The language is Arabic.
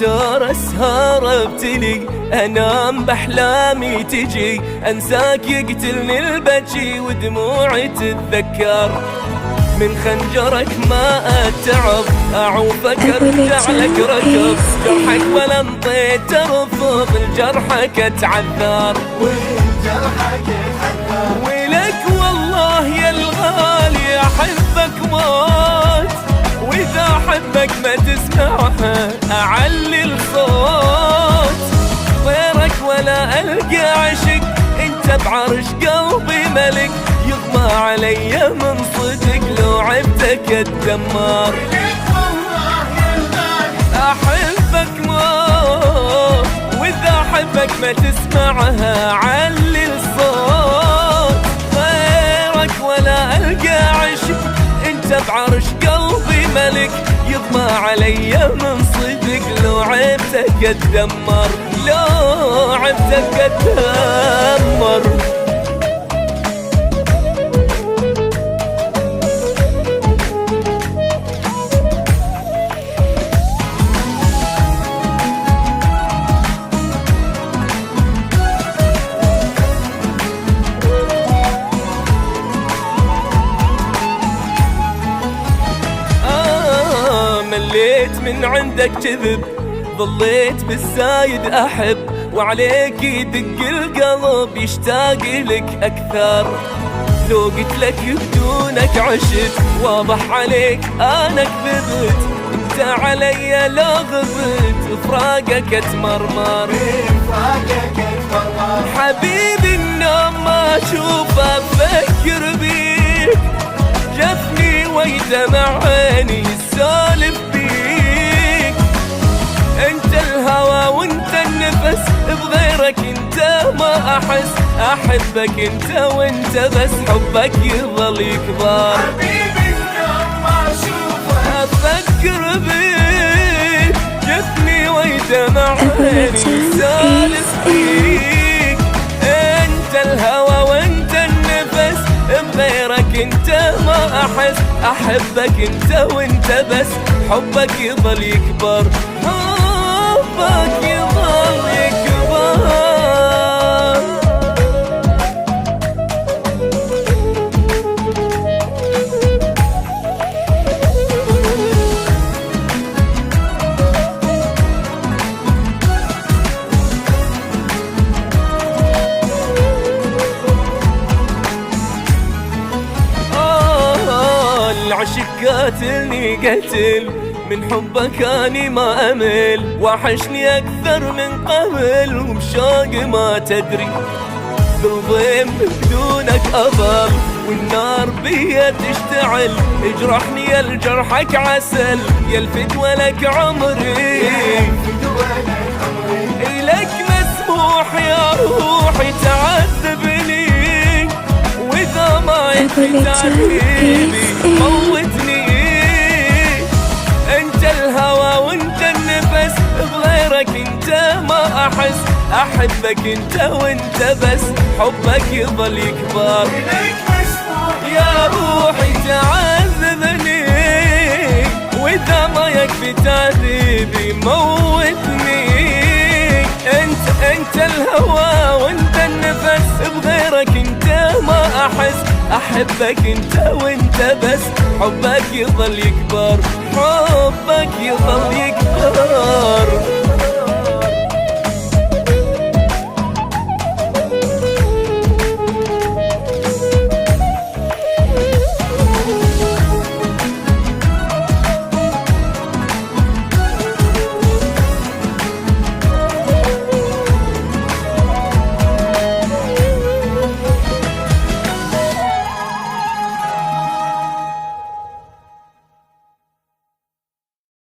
واختار اسهر ابتلي، انام باحلامي تجي، انساك يقتلني البكي ودموعي تتذكر. من خنجرك ما اتعب، اعوفك ارجع لك ركض، جرحك ولا انطيت ارفض، لجرحك اتعذر ولك والله يا الغالي احبك موت، واذا احبك ما تسمعها اعلي الصوت، غيرك ولا القى عشق، انت بعرش قلبي ملك، يغمى علي من صدق لو عبتك اتدمر. احبك موت، واذا احبك ما تسمعها علي الصوت، غيرك ولا القى عشق، انت بعرش قلبي ملك، يغمى علي من صدق لو عبتك اتدمر، لو عبتك اتدمر. مليت من عندك كذب، ظليت بالزايد احب، وعليك يدق القلب يشتاق لك اكثر، لو قلت لك بدونك عشت، واضح عليك انا كذبت، انت علي لو غبت، فراقك اتمرمر، حبيبي النوم ما اشوفه افكر بيك، جفني ويدمع عيني سالف بيك، انت الهوى وانت النفس، بغيرك انت ما احس، احبك انت وانت بس، حبك يظل يكبر، حبيبي اليوم ما اشوفه افكر بيك، جفني ويدمع عيني سالف بيك، انت الهوى وانت النفس، بغيرك انت ما احس، احبك انت وانت بس، حبك يظل يكبر، حبك يظل يكبر. العشق قاتلني قتل، من حبك اني ما امل، وحشني اكثر من قبل، وبشوق ما تدري، بالضيم بدونك اظل، والنار بيا تشتعل، اجرحني يا لجرحك عسل، يا الفدوى لك عمري، إلك مسموح يا روحي تعذبني، واذا ما يكفي تعذيبي موتني، انت الهوى وانت النفس، بغيرك انت ما احس، احبك انت وانت بس، حبك يظل يكبر، يا روحي تعذبني، واذا ما يكفي تعذيبي موتني، انت الهوى وانت النفس، بغيرك انت ما احس، احبك انت وانت بس، حبك يظل يكبر، حبك يظل يكبر.